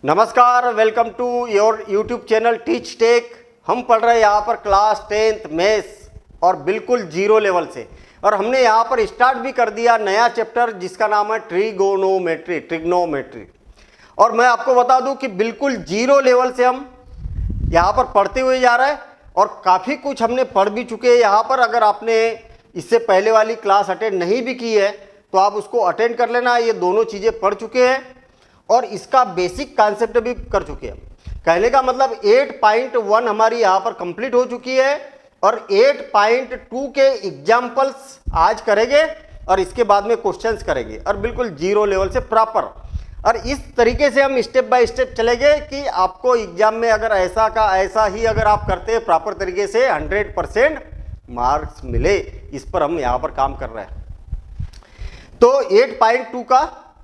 नमस्कार, welcome to your YouTube channel Teach Tech. हम पढ़ रहे हैं यहाँ पर क्लास 10th मैथ्स और बिल्कुल जीरो लेवल से। और हमने यहाँ पर स्टार्ट भी कर दिया नया चैप्टर जिसका नाम है ट्रिग्नोमेट्री। और मैं आपको बता दूं कि बिल्कुल जीरो लेवल से हम यहाँ पर पढ़ते हुए जा रहे हैं और काफ़ी कुछ हमने पढ़ भी चुके हैं यहाँ पर। अगर आपने इससे पहले वाली क्लास अटेंड नहीं भी की है तो आप उसको अटेंड कर लेना। ये दोनों चीज़ें पढ़ चुके हैं और इसका बेसिक कॉन्सेप्ट भी कर चुके हैं। कहने का मतलब 8.1 हमारी यहाँ पर कंप्लीट हो चुकी है और 8.2 के एग्जाम्पल्स आज करेंगे और इसके बाद में क्वेश्चंस करेंगे और बिल्कुल जीरो लेवल से प्रॉपर। और इस तरीके से हम स्टेप बाय स्टेप चलेंगे कि आपको एग्जाम में अगर ऐसा का ऐसा ही अगर आप करते हैं प्रॉपर तरीके से 100% मार्क्स मिले। इस पर हम यहाँ पर काम कर रहे हैं। तो 8.2 का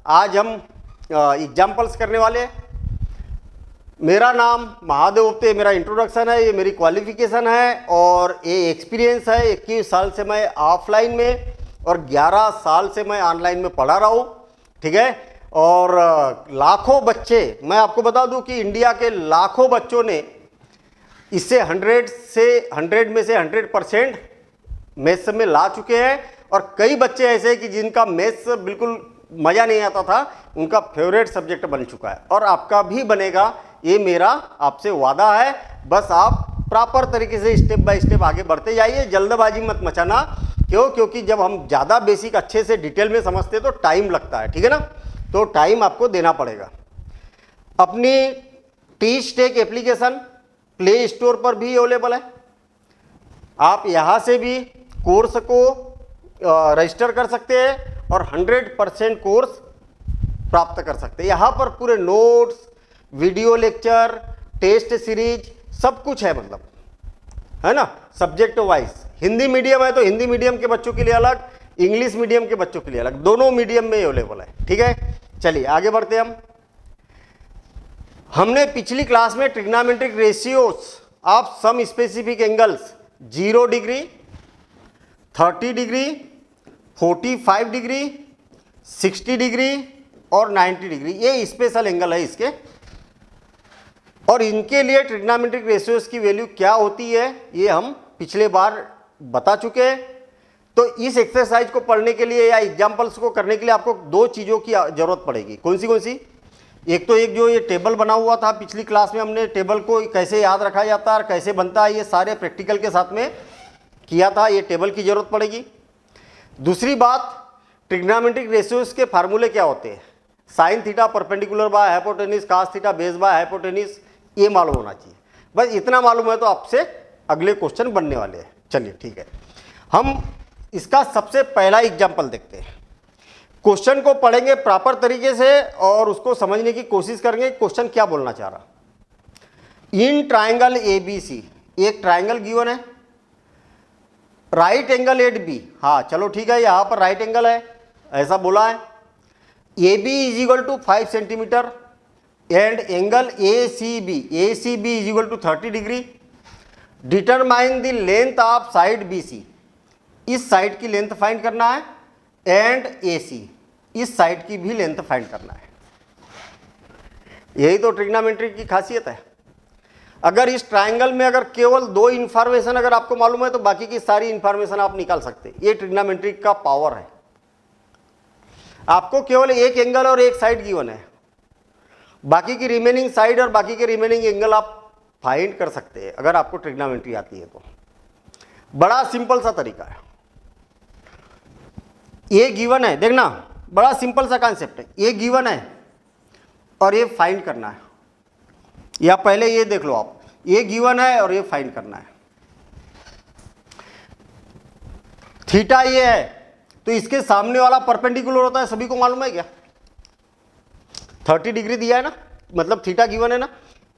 आज हम एग्जाम्पल्स करने वाले हैं। मेरा नाम महादेव गुप्ते, मेरा इंट्रोडक्शन है, ये मेरी क्वालिफिकेशन है और ये एक्सपीरियंस है। 21 साल से मैं ऑफलाइन में और 11 साल से मैं ऑनलाइन में पढ़ा रहा हूँ, ठीक है। और लाखों बच्चे, मैं आपको बता दूं कि इंडिया के लाखों बच्चों ने इससे 100 में से 100% मैथ्स में ला चुके हैं। और कई बच्चे ऐसे हैं कि जिनका मैथ्स बिल्कुल मज़ा नहीं आता था, उनका फेवरेट सब्जेक्ट बन चुका है और आपका भी बनेगा, ये मेरा आपसे वादा है। बस आप प्रॉपर तरीके से स्टेप बाय स्टेप आगे बढ़ते जाइए, जल्दबाजी मत मचाना। क्योंकि जब हम ज़्यादा बेसिक अच्छे से डिटेल में समझते हैं तो टाइम लगता है, ठीक है ना। तो टाइम आपको देना पड़ेगा। अपनी Teach Tech application play store पर भी अवेलेबल है। आप यहाँ से भी कोर्स को रजिस्टर कर सकते हैं और 100% कोर्स प्राप्त कर सकते हैं। यहाँ पर पूरे notes, video lecture, test series सब कुछ है, मतलब है ना, सब्जेक्ट वाइज। हिंदी मीडियम है तो हिंदी मीडियम के बच्चों के लिए अलग, इंग्लिश मीडियम के बच्चों के लिए अलग, दोनों मीडियम में अवेलेबल है, ठीक है। चलिए आगे बढ़ते हैं। हमने पिछली क्लास में trigonometric ratios of some specific angles 0 degree, 30 degree, 45 degree, 60 degree और 90 डिग्री, ये स्पेशल एंगल है इसके। और इनके लिए ट्रिग्नोमेट्रिक रेशियोज की वैल्यू क्या होती है ये हम पिछले बार बता चुके हैं। तो इस एक्सरसाइज को पढ़ने के लिए या एग्जाम्पल्स को करने के लिए आपको दो चीज़ों की ज़रूरत पड़ेगी। कौन सी? एक तो एक जो ये टेबल बना हुआ था पिछली क्लास में, हमने टेबल को कैसे याद रखा जाता है और कैसे बनता है, ये सारे प्रैक्टिकल के साथ में किया था। ये टेबल की ज़रूरत पड़ेगी। दूसरी बात, ट्रिग्नोमेट्रिक रेशियोज के फार्मूले क्या होते हैं। Sine theta perpendicular by hypotenuse, cos theta base by hypotenuse, ये मालूम होना चाहिए। बस इतना मालूम है तो आपसे अगले क्वेश्चन बनने वाले हैं। चलिए ठीक है, हम इसका सबसे पहला एग्जाम्पल देखते हैं। क्वेश्चन को पढ़ेंगे प्रॉपर तरीके से और उसको समझने की कोशिश करेंगे क्वेश्चन क्या बोलना चाह रहा। इन ट्राइंगल ABC, एक ट्राइंगल गिवन है, राइट एंगल एट बी। हाँ चलो ठीक है, यहाँ पर राइट एंगल है ऐसा बोला है। AB = 5 centimetre and angle ACB = 30 degree. Determine the length of side BC, इस साइड की लेंथ फाइंड करना है, एंड AC, इस साइड की भी लेंथ फाइंड करना है। यही तो ट्रिग्नोमेट्री की खासियत है। अगर इस ट्राइंगल में अगर केवल दो इंफॉर्मेशन अगर आपको मालूम है तो बाकी की सारी इंफॉर्मेशन आप निकाल सकते हैं। ये ट्रिग्नोमेट्री का पावर है। आपको केवल एक एंगल और एक साइड गिवन है, बाकी की रिमेनिंग साइड और बाकी के रिमेनिंग एंगल आप फाइंड कर सकते हैं अगर आपको ट्रिग्नोमेट्री आती है तो। बड़ा सिंपल सा तरीका है। ये गिवन है, देखना बड़ा सिंपल सा कॉन्सेप्ट है। ये गिवन है और ये फाइंड करना है। या पहले ये देख लो आप, ये गिवन है और ये फाइंड करना है। थीटा ये है तो इसके सामने वाला परपेंडिकुलर होता है, सभी को मालूम है क्या। 30 डिग्री दिया है ना, मतलब थीटा गिवन है ना।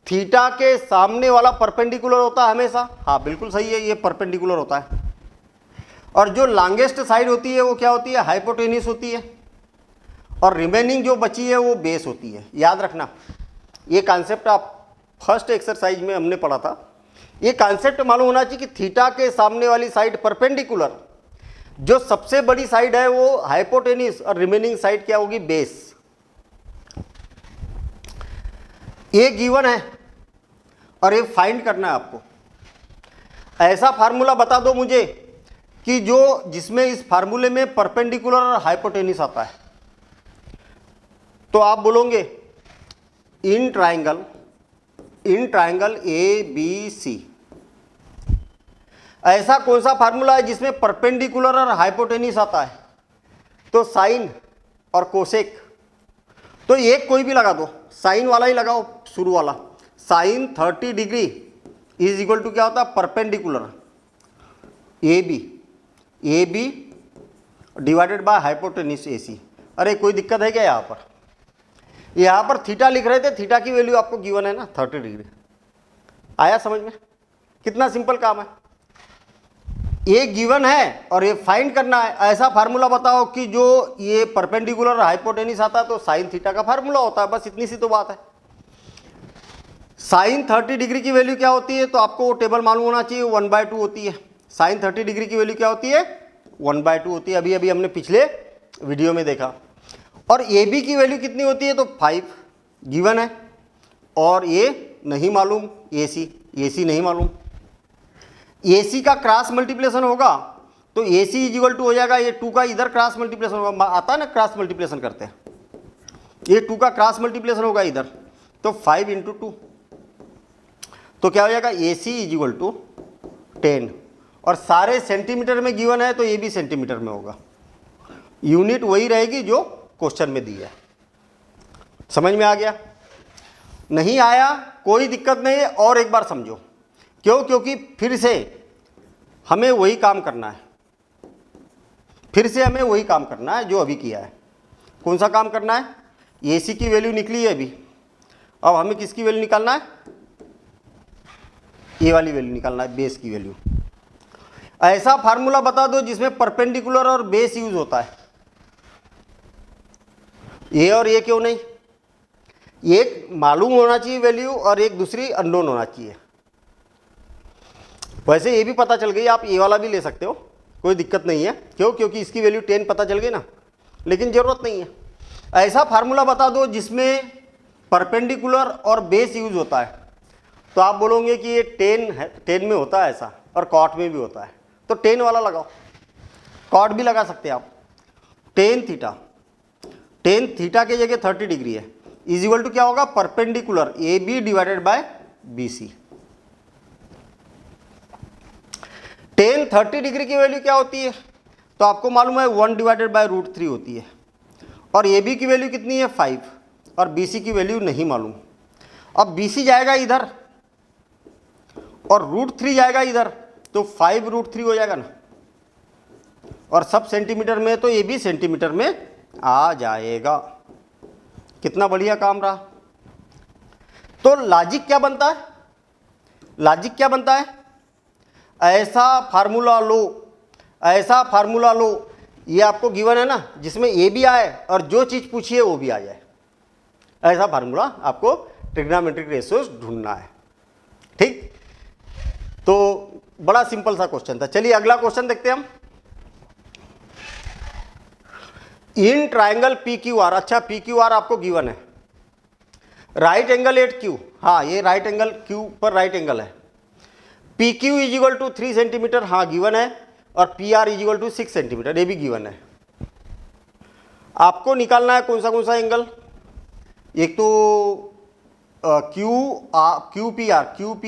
थीटा के सामने वाला परपेंडिकुलर होता है हमेशा। हाँ बिल्कुल सही है, ये परपेंडिकुलर होता है। और जो लॉन्गेस्ट साइड होती है वो क्या होती है, हाइपोटेनिस होती है। और रिमेनिंग जो बची है वो बेस होती है। याद रखना, ये कॉन्सेप्ट आप फर्स्ट एक्सरसाइज में हमने पढ़ा था। ये कॉन्सेप्ट मालूम होना चाहिए कि थीटा के सामने वाली साइड परपेंडिकुलर, जो सबसे बड़ी साइड है वो हाइपोटेनिस और रिमेनिंग साइड क्या होगी, बेस। ए गिवन है और ये फाइंड करना है आपको। ऐसा फार्मूला बता दो मुझे कि जो जिसमें इस फार्मूले में परपेंडिकुलर और हाइपोटेन्यूस आता है। तो आप बोलोगे इन ट्राइंगल ए बी सी, ऐसा कौन सा फार्मूला है जिसमें परपेंडिकुलर और हाइपोटेन्यूस आता है? तो साइन और कोसेक। तो एक कोई भी लगा दो, साइन वाला ही लगाओ शुरू वाला। Sine 30 degree is equal to क्या होता है? Perpendicular A B divided by hypotenuse A C. अरे कोई दिक्कत है क्या? यहाँ पर थीटा लिख रहे थे, थीटा की वैल्यू आपको गिवन है ना 30 डिग्री। आया समझ में? कितना सिंपल काम है। ये गिवन है और ये फाइंड करना है। ऐसा फार्मूला बताओ कि जो ये परपेंडिकुलर और हाइपोटेन्यूस आता है तो साइन थीटा का फार्मूला होता है। बस इतनी सी तो बात है। साइन 30 डिग्री की वैल्यू क्या होती है? तो आपको वो टेबल मालूम होना चाहिए, 1/2 होती है। साइन 30 डिग्री की वैल्यू क्या होती है? 1/2 होती है। अभी अभी हमने पिछले वीडियो में देखा। और ए बी की वैल्यू कितनी होती है? तो 5 गिवन है और ये नहीं मालूम, ए सी नहीं मालूम। ए सी का क्रॉस मल्टीप्लिकेशन होगा तो ए सी इज इक्वल टू हो जाएगा, ये 2 का इधर क्रॉस मल्टीप्लिकेशन होगा, आता है ना क्रॉस मल्टीप्लिकेशन करते हैं, ये 2 का क्रॉस मल्टीप्लिकेशन होगा इधर, तो 5 × 2 तो क्या हो जाएगा? ए सी इज इक्वल टू 10। और सारे सेंटीमीटर में गिवन है तो ये भी सेंटीमीटर में होगा। यूनिट वही रहेगी जो क्वेश्चन में दी है। समझ में आ गया? नहीं आया कोई दिक्कत नहीं है। और एक बार समझो, क्यों? क्योंकि फिर से हमें वही काम करना है, फिर से हमें वही काम करना है जो अभी किया है। कौन सा काम करना है? ए सी की वैल्यू निकली है अभी, अब हमें किसकी वैल्यू निकालना है? ए वाली वैल्यू निकालना है, बेस की वैल्यू। ऐसा फार्मूला बता दो जिसमें परपेंडिकुलर और बेस यूज होता है। ए और ए क्यों नहीं? एक मालूम होना चाहिए वैल्यू और एक दूसरी अननोन होना चाहिए। वैसे ये भी पता चल गई, आप ए वाला भी ले सकते हो, कोई दिक्कत नहीं है। क्यों? क्योंकि इसकी वैल्यू 10 पता चल गई ना, लेकिन ज़रूरत नहीं है। ऐसा फार्मूला बता दो जिसमें परपेंडिकुलर और बेस यूज होता है। तो आप बोलोगे कि ये 10 है, 10 में होता है ऐसा और कॉट में भी होता है, तो 10 वाला लगाओ। कॉट भी लगा सकते हैं आप। टेन थीटा की जगह 30 डिग्री है, इज इक्वल टू क्या होगा? Perpendicular A B divided by B C. Tan 30 degree की वैल्यू क्या होती है? तो आपको मालूम है 1/√3 होती है। और ए बी की वैल्यू कितनी है? 5। और बी सी की वैल्यू नहीं मालूम। अब बी सी जाएगा इधर और √3 जाएगा इधर, तो 5√3 हो जाएगा ना। और सब सेंटीमीटर में, तो ये भी सेंटीमीटर में आ जाएगा। कितना बढ़िया काम रहा। तो लॉजिक क्या बनता है? लॉजिक क्या बनता है? ऐसा फार्मूला लो, ये आपको गिवन है ना, जिसमें ए भी आए और जो चीज़ पूछिए वो भी आ जाए। ऐसा फार्मूला आपको ट्रिग्नोमेट्रिक रेशियोज ढूंढना है। ठीक, तो बड़ा सिंपल सा क्वेश्चन था। चलिए अगला क्वेश्चन देखते हैं हम। In triangle P Q R, अच्छा पी क्यू आर आपको गिवन है। राइट एंगल एट क्यू, हाँ ये राइट एंगल क्यू पर राइट एंगल है। P Q is equal to 3 centimetre, हाँ गिवन है। और P R is equal to 6 centimetre, ये भी गिवन है। आपको निकालना है कौन सा एंगल? एक तो क्यू पी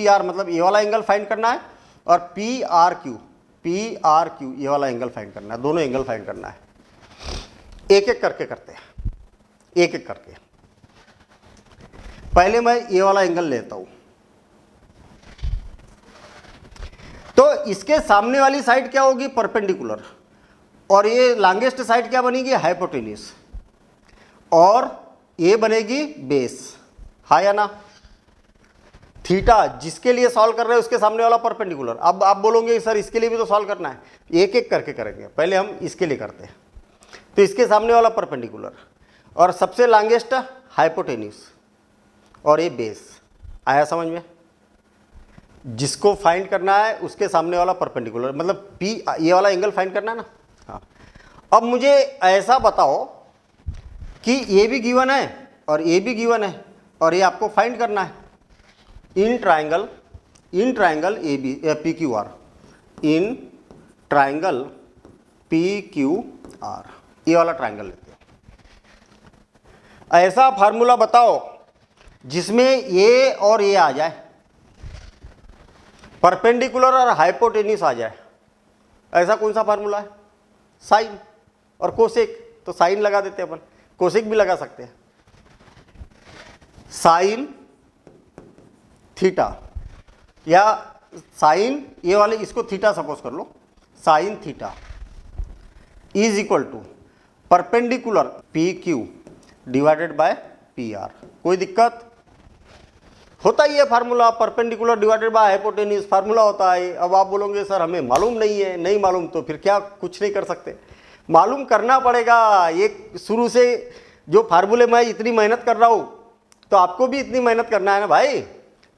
आर मतलब ये वाला एंगल फाइंड करना है, और पी आर क्यू ये वाला एंगल फाइंड करना है। दोनों एंगल फाइंड करना है। एक एक करके करते हैं, एक एक करके। पहले मैं ये वाला एंगल लेता हूं। तो इसके सामने वाली साइड क्या होगी? परपेंडिकुलर। और ये लॉन्गेस्ट साइड क्या बनेगी? हाइपोटेन्यूस। और ये बनेगी बेस, हाँ या ना? थीटा जिसके लिए सॉल्व कर रहे हैं उसके सामने वाला परपेंडिकुलर। अब आप बोलोगे सर इसके लिए भी तो सॉल्व करना है। एक एक करके करेंगे, पहले हम इसके लिए करते हैं। तो इसके सामने वाला परपेंडिकुलर और सबसे लॉन्गेस्ट हाइपोटेन्यूस और ये बेस। आया समझ में? जिसको फाइंड करना है उसके सामने वाला परपेंडिकुलर, मतलब पी, ये वाला एंगल फाइंड करना है ना। हाँ, अब मुझे ऐसा बताओ कि ये भी गिवन है और ये भी गिवन है और ये आपको फाइंड करना है in triangle A B P Q R, in triangle P Q R, ये वाला ट्राइंगल लेते हैं। ऐसा फार्मूला बताओ जिसमें ए और ए आ जाए, परपेंडिकुलर और हाइपोटेन्यूस आ जाए। ऐसा कौन सा फार्मूला है? साइन और कोसेक, तो साइन लगा देते हैं अपन, कोसेक भी लगा सकते हैं। साइन थीटा या साइन, ये वाले इसको थीटा सपोज कर लो, sine theta is equal to perpendicular P Q divided by P R. कोई दिक्कत? होता ही है formula, perpendicular divided by hypotenuse formula होता है। अब आप बोलोगे सर हमें मालूम नहीं है, नहीं मालूम तो फिर क्या, कुछ नहीं कर सकते, मालूम करना पड़ेगा। ये शुरू से जो फार्मूले मैं इतनी मेहनत कर रहा हूँ, तो आपको भी इतनी मेहनत करना है ना भाई,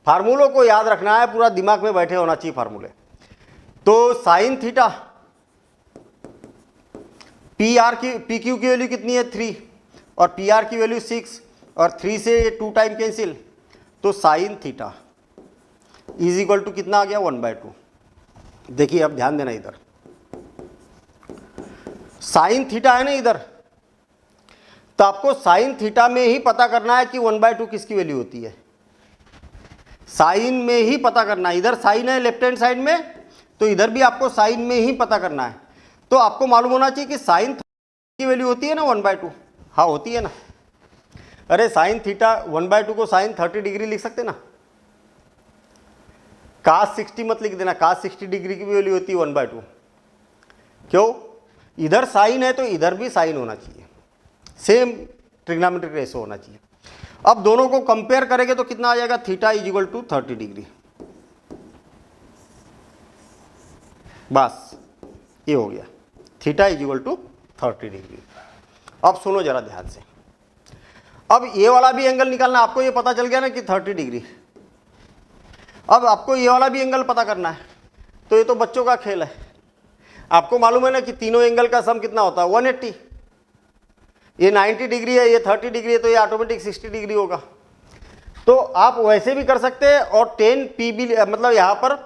फार्मूलों को याद रखना है, पूरा दिमाग में बैठे होना चाहिए फार्मूले। तो साइन थीटा, पी आर की, पी क्यू की वैल्यू कितनी है 3 और पी आर की वैल्यू 6 और 3 से 2 टाइम कैंसिल, तो sine theta is equal to कितना आ गया 1/2। देखिए अब ध्यान देना, इधर साइन थीटा है ना इधर, तो आपको साइन थीटा में ही पता करना है कि 1/2 किसकी वैल्यू होती है। साइन में ही पता करना है, इधर साइन है लेफ्ट हैंड साइड में, तो इधर भी आपको साइन में ही पता करना है। तो आपको मालूम होना चाहिए कि साइन की वैल्यू होती है ना 1/2। हाँ होती है ना। अरे साइन थीटा 1/2 को साइन 30 डिग्री लिख सकते ना, कास 60 मत लिख देना, कास 60 डिग्री की वैल्यू होती है 1/2। क्यों? इधर साइन है तो इधर भी साइन होना चाहिए, सेम ट्रिग्नोमेट्रिक रेशो होना चाहिए। अब दोनों को कंपेयर करेंगे तो कितना आ जाएगा, theta is equal to 30 degree. बस ये हो गया, theta is equal to 30 degree. अब सुनो जरा ध्यान से, अब ये वाला भी एंगल निकालना, आपको ये पता चल गया ना कि 30 डिग्री। अब आपको ये वाला भी एंगल पता करना है, तो ये तो बच्चों का खेल है। आपको मालूम है ना कि तीनों एंगल का सम कितना होता है 180। ये 90 डिग्री है, ये 30 डिग्री है, तो ये ऑटोमेटिक 60 डिग्री होगा। तो आप वैसे भी कर सकते हैं और 10 पी भी, मतलब यहाँ पर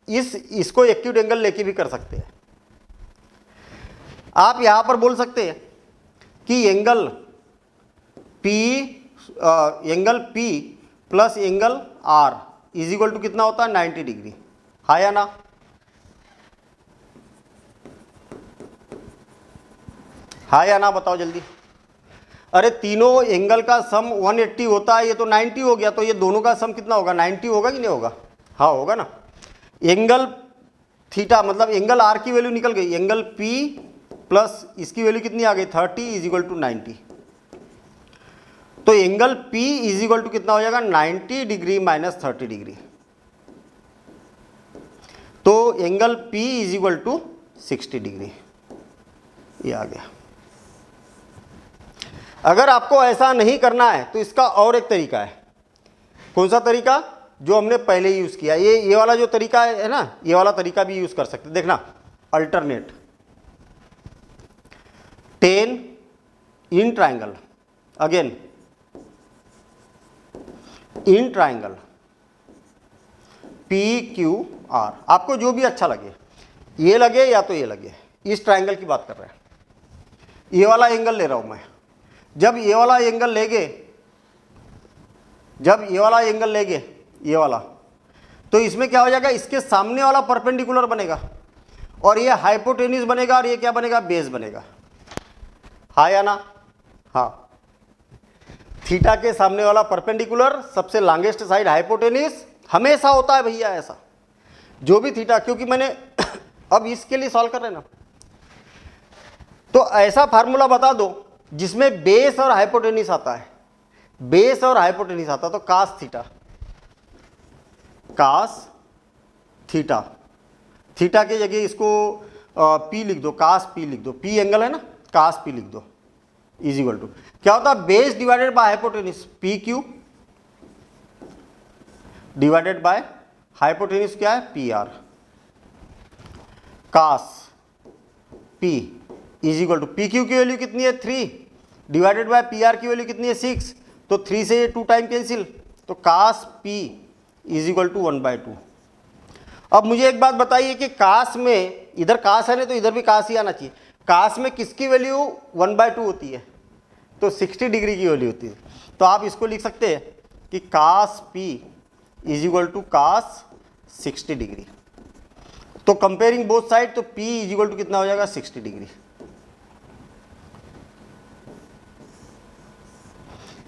इसको एक्यूट एंगल लेके भी कर सकते हैं। आप यहाँ पर बोल सकते हैं कि angle P plus angle R is equal to कितना होता है 90 डिग्री। हाँ या ना? हाँ या ना बताओ जल्दी। अरे तीनों एंगल का सम 180 होता है, ये तो 90 हो गया, तो ये दोनों का सम कितना होगा 90 होगा कि नहीं होगा? हाँ होगा ना। एंगल थीटा मतलब एंगल R की वैल्यू निकल गई, एंगल P प्लस इसकी वैल्यू कितनी आ गई 30 इज इक्वल टू 90। तो angle P is equal to कितना हो जाएगा 90 डिग्री माइनस 30 डिग्री। तो angle P is equal to 60 degree, ये आ गया। अगर आपको ऐसा नहीं करना है तो इसका और एक तरीका है। कौन सा तरीका? जो हमने पहले यूज किया, ये वाला जो तरीका है ना, ये वाला तरीका भी यूज कर सकते। देखना, alternate 10 in triangle, again in triangle PQR, आपको जो भी अच्छा लगे, ये लगे या तो ये लगे, इस ट्राइंगल की बात कर रहे हैं। ये वाला एंगल ले रहा हूं मैं। जब ये वाला एंगल लेंगे, जब ये वाला एंगल लेंगे, ये वाला, तो इसमें क्या हो जाएगा, इसके सामने वाला परपेंडिकुलर बनेगा और ये हाइपोटेन्यूस बनेगा और ये क्या बनेगा, बेस बनेगा। हाँ या ना? हाँ। थीटा के सामने वाला परपेंडिकुलर, सबसे लॉन्गेस्ट साइड हाइपोटेन्यूस, हमेशा होता है भैया ऐसा, जो भी थीटा, क्योंकि मैंने अब इसके लिए सॉल्व कर रहे हैं ना, तो ऐसा फार्मूला बता दो जिसमें बेस और हाइपोटेन्यूस आता है, बेस और हाइपोटेन्यूस आता है, तो cos theta, cos theta, theta की जगह इसको P लिख दो, कास P लिख दो, P एंगल है ना, कास P लिख दो, इज इक्वल टू क्या होता है, base divided by hypotenuse PQ divided by hypotenuse क्या है PR, cos P is equal to PQ की वैल्यू कितनी है 3 डिवाइडेड बाय PR की वैल्यू कितनी है 6, तो 3 से ये 2 टाइम कैंसिल, तो कास पी इज इक्वल टू 1/2। अब मुझे एक बात बताइए कि कास में, इधर कास है ना तो इधर भी कास ही आना चाहिए। कास में किसकी वैल्यू 1/2 होती है? तो 60 डिग्री की वैल्यू होती है। तो आप इसको लिख सकते हैं कि cos P is equal to cos 60 degree. तो कंपेयरिंग बोथ साइड, तो P इज इक्वल टू कितना हो जाएगा? 60 डिग्री।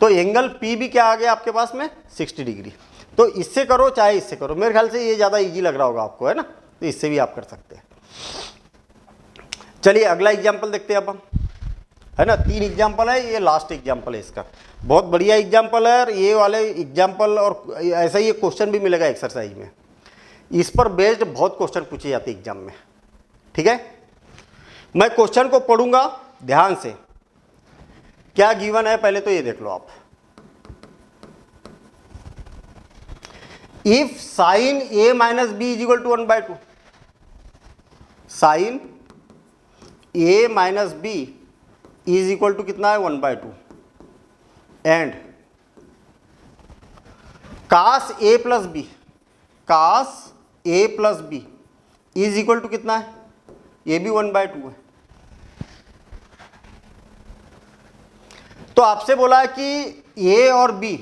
तो एंगल P भी क्या आ गया आपके पास में? 60 डिग्री। तो इससे करो चाहे इससे करो, मेरे ख्याल से ये ज़्यादा इजी लग रहा होगा आपको, है ना? तो इससे भी आप कर सकते हैं। चलिए अगला एग्जाम्पल देखते हैं अब हम, है ना? 3 एग्जाम्पल है, ये लास्ट एग्जाम्पल है इसका। बहुत बढ़िया एग्जाम्पल है, और ये वाले एग्जाम्पल और ऐसा ही एक क्वेश्चन भी मिलेगा एक्सरसाइज में। इस पर बेस्ड बहुत क्वेश्चन पूछे जाते हैं एग्जाम में, ठीक है? मैं क्वेश्चन को पढ़ूंगा ध्यान से, क्या गिवन है पहले तो ये देख लो आप। If sine A minus B is equal to 1/2, sine A minus B is equal to कितना है? 1/2, and cos A plus B, cos A plus B is equal to कितना है? ये भी 1/2 है। तो आपसे बोला है कि ए और बी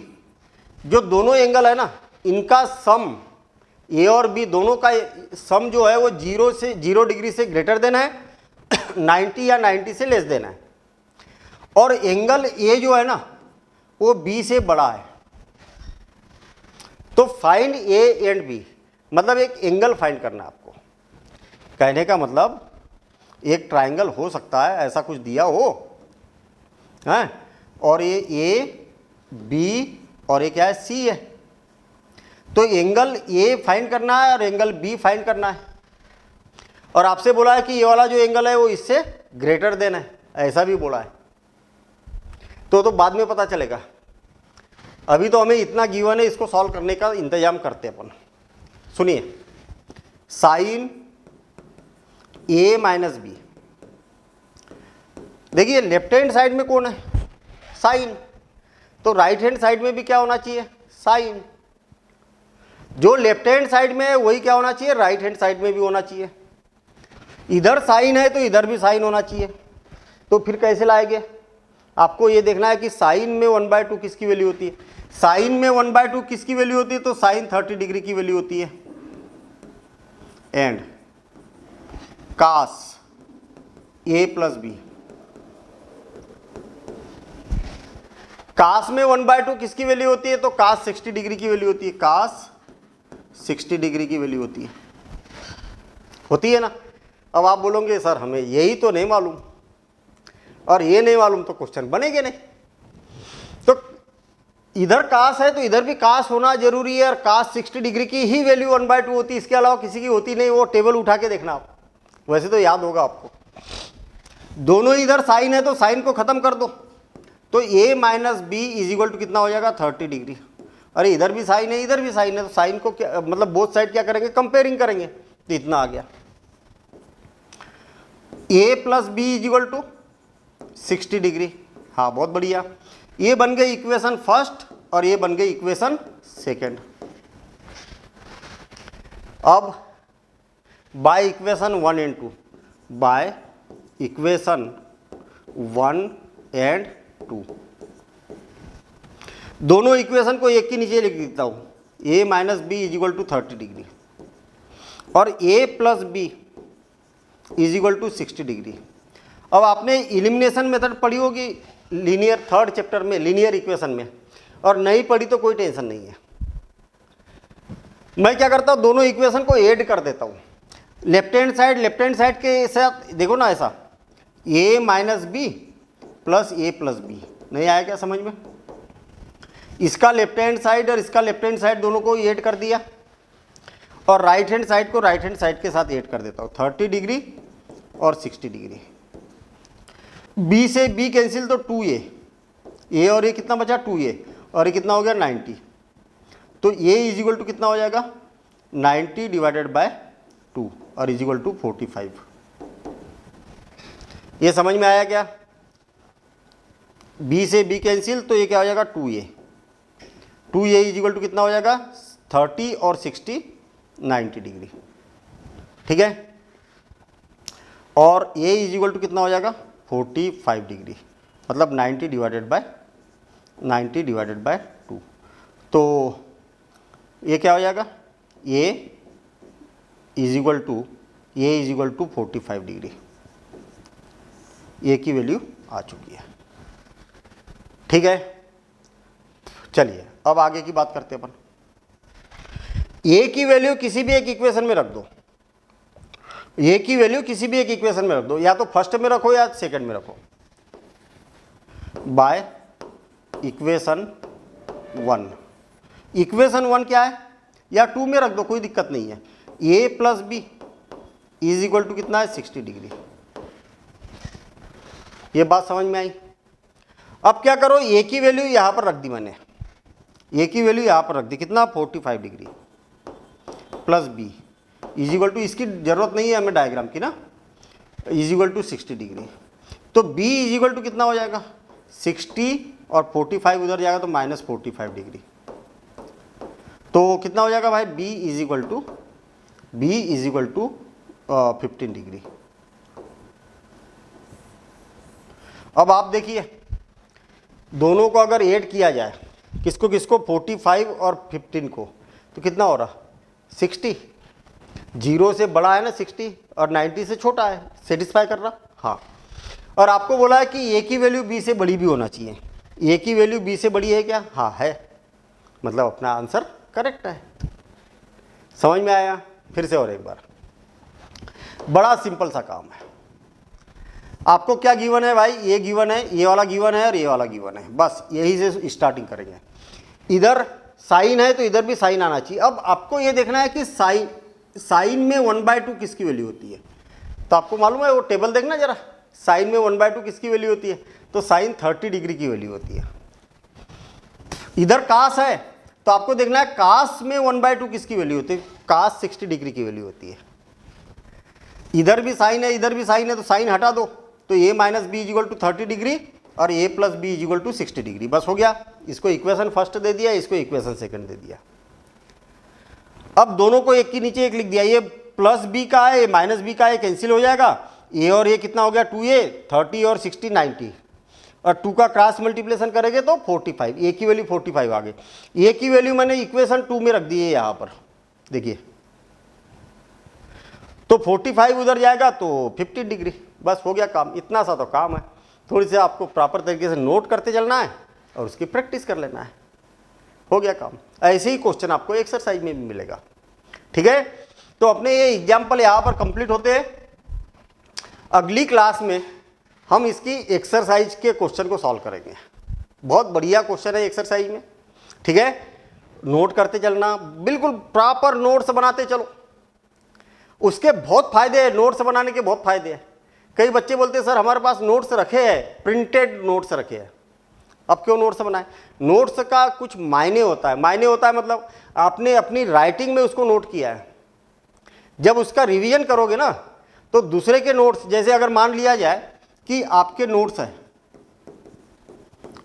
जो दोनों एंगल है ना, इनका सम, ए और बी दोनों का सम जो है वो 0 डिग्री से ग्रेटर देना है, 90 या 90 से लेस देना है, और एंगल ए जो है ना वो बी से बड़ा है। तो फाइंड ए एंड बी, मतलब एक एंगल फाइंड करना है आपको। कहने का मतलब एक ट्राइंगल हो सकता है, ऐसा कुछ दिया हो, हैं, और ये ए बी और ये क्या है? सी है। तो एंगल ए फाइंड करना है और एंगल बी फाइंड करना है, और आपसे बोला है कि ये वाला जो एंगल है वो इससे ग्रेटर देना है, ऐसा भी बोला है। तो बाद में पता चलेगा, अभी तो हमें इतना गिवन है, इसको सॉल्व करने का इंतजाम करते हैं अपन। सुनिए, साइन ए माइनस बी, देखिए लेफ्ट हैंड साइड में कौन है? साइन। तो राइट हैंड साइड में भी क्या होना चाहिए? साइन। जो लेफ्ट हैंड साइड में है वही क्या होना चाहिए? राइट हैंड साइड में भी होना चाहिए। इधर साइन है तो इधर भी साइन होना चाहिए। तो फिर कैसे लाएंगे? आपको ये देखना है कि साइन में 1/2 किसकी वैल्यू होती है? साइन में 1/2 किसकी वैल्यू होती है? तो साइन 30 डिग्री की वैल्यू होती है। And cos A plus B, cos में 1/2 किसकी वैल्यू होती है? तो कास 60 डिग्री की वैल्यू होती है। कास 60 डिग्री की वैल्यू होती है ना? अब आप बोलोगे सर हमें यही तो नहीं मालूम, और ये नहीं मालूम तो क्वेश्चन बनेंगे नहीं। तो इधर कास है तो इधर भी कास होना जरूरी है, और कास 60 डिग्री की ही वैल्यू 1/2 होती है, इसके अलावा किसी की होती नहीं। वो टेबल उठा के देखना आप, वैसे तो याद होगा आपको। दोनों इधर साइन है तो साइन को खत्म कर दो, तो a minus B is equal to कितना हो जाएगा? 30 डिग्री। अरे इधर भी साइन है इधर भी साइन है, तो साइन को क्या मतलब बोथ साइड क्या करेंगे? कंपेयरिंग करेंगे। तो इतना आ गया, a plus B is equal to 60 degree. हाँ बहुत बढ़िया, ये बन गई इक्वेशन फर्स्ट और ये बन गई इक्वेशन सेकेंड। अब by equation 1 and 2, by equation 1 and 2, दोनों इक्वेशन को एक के नीचे लिख देता हूँ। a minus B is equal to 30 degree और a plus B is equal to 60 degree. अब आपने इलिमिनेशन मेथड पढ़ी होगी लीनियर, 3rd चैप्टर में लीनियर इक्वेशन में, और नहीं पढ़ी तो कोई टेंशन नहीं है। मैं क्या करता हूँ, दोनों इक्वेशन को ऐड कर देता हूँ। लेफ्ट हैंड साइड के साथ देखो ना, ऐसा a minus B plus A plus B. नहीं आया क्या समझ में? इसका लेफ्ट हैंड साइड और इसका लेफ्ट हैंड साइड दोनों को ऐड कर दिया, और राइट हैंड साइड को राइट हैंड साइड के साथ ऐड कर देता हूँ। 30 डिग्री और 60 डिग्री। b से b कैंसिल तो 2a, a और ये कितना बचा? 2a, और ये कितना हो गया? 90। तो a इज इक्वल टू कितना हो जाएगा? 90 डिवाइडेड बाय 2 और इज इक्वल टू 45। ये समझ में आया क्या? b से b कैंसिल तो ये क्या हो जाएगा? 2a, 2a is equal to कितना हो जाएगा 30 और 60 90 डिग्री, ठीक है। और a इज इक्वल टू कितना हो जाएगा 45 डिग्री, मतलब 90 डिवाइडेड बाय 2। तो ये क्या हो जाएगा a is equal to 45 degree, a की वैल्यू आ चुकी है, ठीक है। चलिए अब आगे की बात करते हैं अपन। a की वैल्यू किसी भी एक इक्वेशन में रख दो, a की वैल्यू किसी भी एक इक्वेशन में रख दो, या तो फर्स्ट में रखो या सेकंड में रखो, बाय इक्वेशन 1। इक्वेशन 1 क्या है, या 2 में रख दो, कोई दिक्कत नहीं है। a plus B is equal to कितना है 60 डिग्री। ये बात समझ में आई। अब क्या करो, a की वैल्यू यहां पर रख दी मैंने, a की वैल्यू यहां पर रख दी, कितना 45 degree plus b is equal to, इसकी जरूरत नहीं है हमें डायग्राम की ना, इज इक्वल टू 60 डिग्री। तो b इज इक्वल टू कितना हो जाएगा 60 और 45 उधर जाएगा तो -45 डिग्री। तो कितना हो जाएगा भाई b is equal to 15 degree. अब आप देखिए दोनों को अगर ऐड किया जाए, किसको किसको 45 और 15 को, तो कितना हो रहा 60। 0 से बड़ा है ना 60 और 90 से छोटा है, सेटिस्फाई कर रहा। हाँ, और आपको बोला है कि a की वैल्यू b से बड़ी भी होना चाहिए। a की वैल्यू b से बड़ी है क्या, हाँ है, मतलब अपना आंसर करेक्ट है। समझ में आया। फिर से और एक बार, बड़ा सिंपल सा काम है। आपको क्या गिवन है भाई, ये गिवन है, ये वाला गिवन है और ये वाला गिवन है, बस यही से स्टार्टिंग करेंगे। इधर साइन है तो इधर भी साइन आना चाहिए। अब आपको ये देखना है कि साइन में 1/2 किसकी वैल्यू होती है। तो आपको मालूम है, वो टेबल देखना जरा, साइन में 1/2 किसकी वैल्यू होती है, तो साइन 30 डिग्री की वैल्यू होती है। इधर कास है तो आपको देखना है कास में 1/2 किसकी वैल्यू होती है, कास 60 डिग्री की वैल्यू होती है। इधर भी साइन है, इधर भी साइन है, तो साइन हटा दो, तो a minus B is equal to 30 degree और a plus B is equal to 60 degree. बस हो गया। इसको इक्वेशन फर्स्ट दे दिया, इसको इक्वेशन सेकंड दे दिया। अब दोनों को एक के नीचे एक लिख दिया, ये प्लस बी का है, माइनस बी का है, कैंसिल हो जाएगा। a और a कितना हो गया 2a, 30 और 60 90, और 2 का क्रॉस मल्टीप्लिकेशन करेंगे तो 45, a की वैल्यू 45 आ गई। a की वैल्यू मैंने इक्वेशन 2 में रख दी है यहाँ पर, देखिए, तो 45 उधर जाएगा तो 50 डिग्री। बस हो गया काम, इतना सा तो काम है। थोड़ी सी आपको प्रॉपर तरीके से नोट करते चलना है और उसकी प्रैक्टिस कर लेना है, हो गया काम। ऐसे ही क्वेश्चन आपको एक्सरसाइज में भी मिलेगा, ठीक है। तो अपने ये एग्जाम्पल यहाँ पर कंप्लीट होते हैं। अगली क्लास में हम इसकी एक्सरसाइज के क्वेश्चन को सॉल्व करेंगे। बहुत बढ़िया क्वेश्चन है एक्सरसाइज में, ठीक है। नोट करते चलना, बिल्कुल प्रॉपर नोट्स बनाते चलो। उसके बहुत फायदे हैं, नोट्स बनाने के बहुत फायदे हैं। कई बच्चे बोलते हैं सर हमारे पास नोट्स रखे हैं, प्रिंटेड नोट्स रखे हैं, अब क्यों नोट्स बनाए। नोट्स का कुछ मायने होता है, मायने होता है मतलब आपने अपनी राइटिंग में उसको नोट किया है। जब उसका रिवीजन करोगे ना तो दूसरे के नोट्स, जैसे अगर मान लिया जाए कि आपके नोट्स है,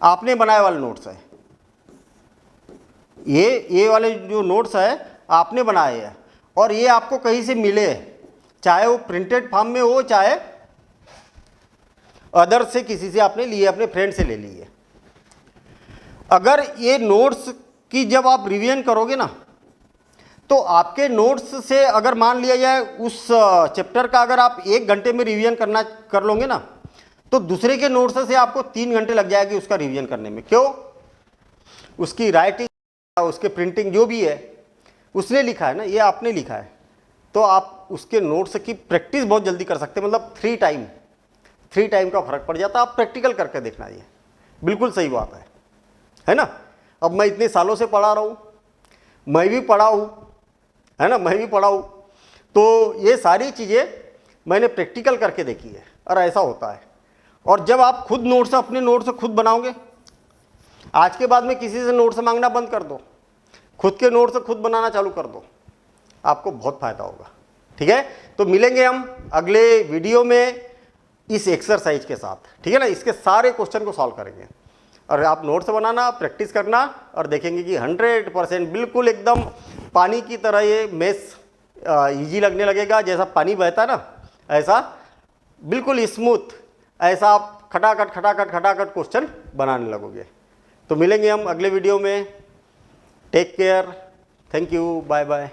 आपने बनाए वाले नोट्स है, ये वाले जो नोट्स है आपने बनाए हैं और ये आपको कहीं से मिले, चाहे वो प्रिंटेड फॉर्म में हो चाहे अदर से किसी से आपने लिए, अपने फ्रेंड से ले लिए। अगर ये नोट्स की जब आप रिवीजन करोगे ना तो आपके नोट्स से अगर मान लिया जाए उस चैप्टर का अगर आप 1 घंटे में रिवीजन कर लोगे ना तो दूसरे के नोट्स से आपको 3 घंटे लग जाएगी उसका रिवीजन करने में। क्यों, उसकी राइटिंग, उसके प्रिंटिंग जो भी है उसने लिखा है ना, ये आपने लिखा है, तो आप उसके नोट्स की प्रैक्टिस बहुत जल्दी कर सकते हैं। मतलब 3 टाइम का फर्क पड़ जाता है। आप प्रैक्टिकल करके देखना, ये बिल्कुल सही बात है ना। अब मैं इतने सालों से पढ़ा रहा हूँ, मैं भी पढ़ा हूँ, है ना, मैं भी पढ़ा हूँ, तो ये सारी चीज़ें मैंने प्रैक्टिकल करके देखी है और ऐसा होता है। और जब आप खुद नोट्स, अपने नोट्स खुद बनाओगे, आज के बाद में किसी से नोट्स मांगना बंद कर दो, खुद के नोट्स खुद बनाना चालू कर दो, आपको बहुत फायदा होगा, ठीक है। तो मिलेंगे हम अगले वीडियो में इस एक्सरसाइज के साथ, ठीक है ना। इसके सारे क्वेश्चन को सॉल्व करेंगे। और आप नोट्स बनाना, प्रैक्टिस करना और देखेंगे कि 100% बिल्कुल एकदम पानी की तरह ये मैथ्स ईजी लगने लगेगा। जैसा पानी बहता ना, ऐसा बिल्कुल स्मूथ, ऐसा आप खटाखट खटाखट खटाखट क्वेश्चन बनाने लगोगे। तो मिलेंगे हम अगले वीडियो में। Take care, thank you, bye bye.